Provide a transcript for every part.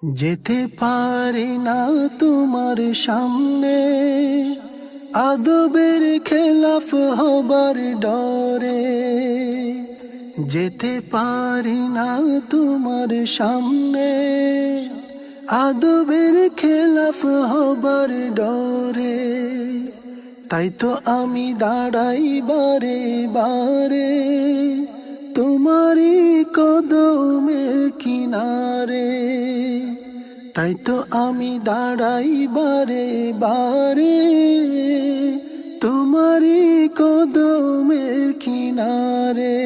যেতে পারি না তোমার সামনে, আদবের খেলাফ হবার ডরে। যেতে পারি না তোমার সামনে, আদবের খেলাফ হবার ডরে। তাই তো আমি দাঁড়াই বারে বারে তোমারই কদমের কিনারে। তাই তো আমি দাঁড়াই বারে বারে তোমারই কদমের কিনারে।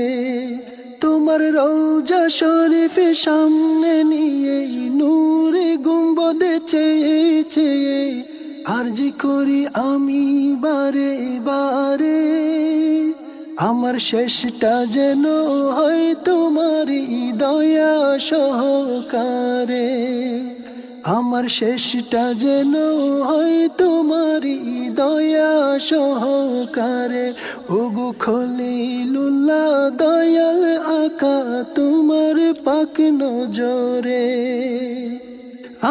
তোমার রওজা শরীফে সামনে নিয়ে নূরে গুম্বদে চেয়ে চেয়ে আরজি করি আমি বারে বারে। আমার শেষটা যেন হয় তোমারই দয়া সহকারে। আমার শেষটা যেন হয় তোমারই দয়া সহকারে। ওগো খলিলুল্লাহ দয়াল আকা তোমার পাক নজরে।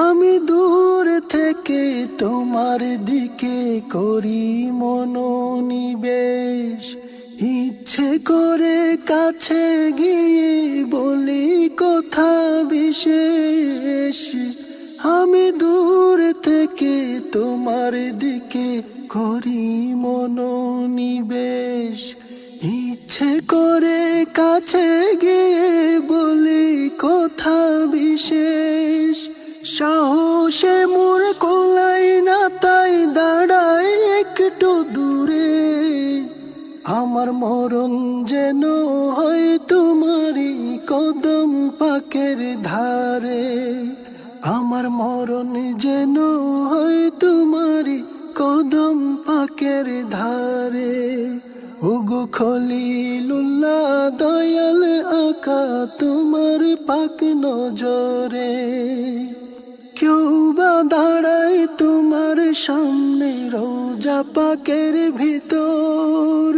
আমি দূর থেকে তোমার দিকে করি মনোনিবেশ, ইচ্ছে করে কাছে গিয়ে বলি কথা বিশেষ। আমি দূর থেকে তোমার দিকে করি মনোনিবেশ, ইচ্ছে করে কাছে গিয়ে বলি কথা বিশেষ। সাহসে মোর কোলাই না তাই দাঁড়াই একটু দূরে। আমার মরণ যেন হয় তোমারই কদম পাকের ধারে। আমার মরণ যেন হয় তোমারই কদম পাকের ধারে। ওগো খলিলুল্লাহ দয়াল আকা তোমার পাক নজরে। কেউ বা দাঁড়ায় তোমার সামনে রওজা পাকের ভিতর,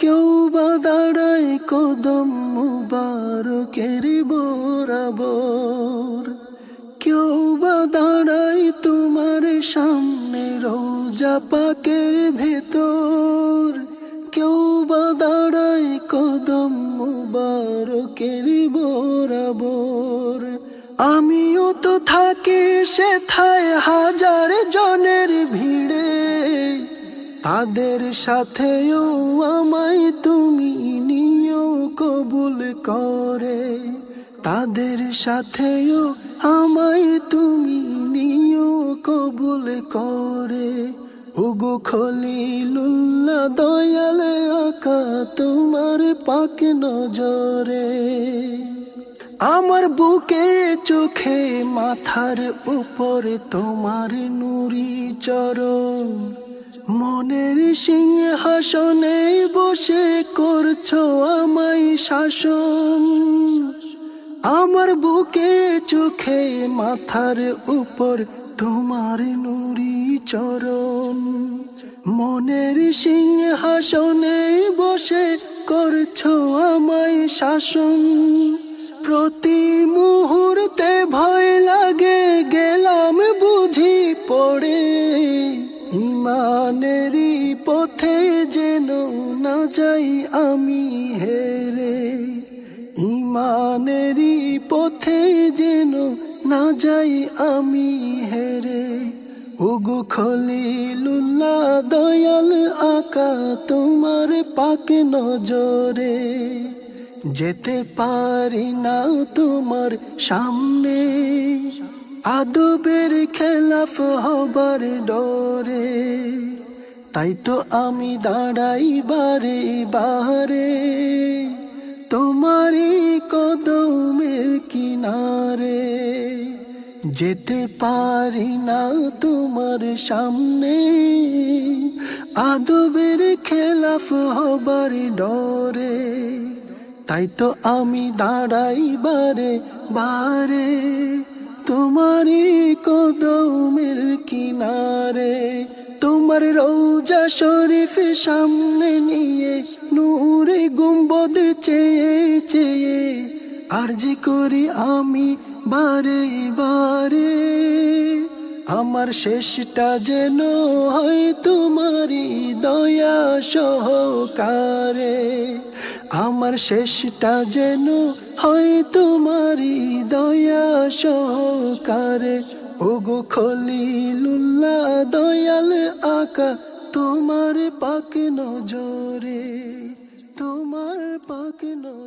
কেউ বা দাঁড়ায় কদম মুবারকের বরাবর। কেউ বা দাঁড়ায় তোমার সামনে রওজা পাকের ভেতর, কেউ বা দাঁড়ায় কদম মুবারকের বরাবর। আমিও তো থাকি সেথায় হাজার জনের ভিড়ে, তাদের সাথেও আমায় তুমি নিও কবুল করে। তাদের সাথেও আমায় তুমি নিও কবুল করে। ওগো খলিলুল্লাহ দয়াল আকা তোমার পাক নজরে। আমার বুকে চোখে মাথার উপরে তোমার নুরি চরণ, মনের সিংহাসনে বসে করছো আমায় শাসন। আমার বুকে চোখে মাথার উপর তোমার নুরি চরণ, মনের সিংহাসনে বসে করছো আমায় শাসন। প্রতি মুহূর্তে ভয় লাগে গেলাম বুঝি পড়ে, ইমানেরই পথে যেন না যাই আমি হেরে। ইমানেরই পথে যেন না যাই আমি হেরে। ওগো খলিলুল্লাহ দয়াল আকা তোমার পাক নজরে। যেতে পারি না তোমার সামনে, আদবের খেলাফ হবার ডরে। তাই তো আমি দাঁড়াই বারে বারে তোমারই কদমের কিনারে। যেতে পারি না তোমার সামনে, আদবের খেলাফ হবার ডরে। তাই তো আমি দাঁড়াই বারে বারে তোমারই কদমের কিনারে। তোমার রওজা শরীফ সামনে নিয়ে নূরে গুম্বদ চেয়ে চেয়ে আরজি করি আমি বারে বারে। আমার শেষটা যেন হয় তোমারই দয়া সহকারে, আমার শেষটা যেন হয় তোমারই দয়া সহকারে। ওগো খলিলুল্লাহ দয়াল আকা, তোমার পাক নজরে, তোমার পাক নজরে।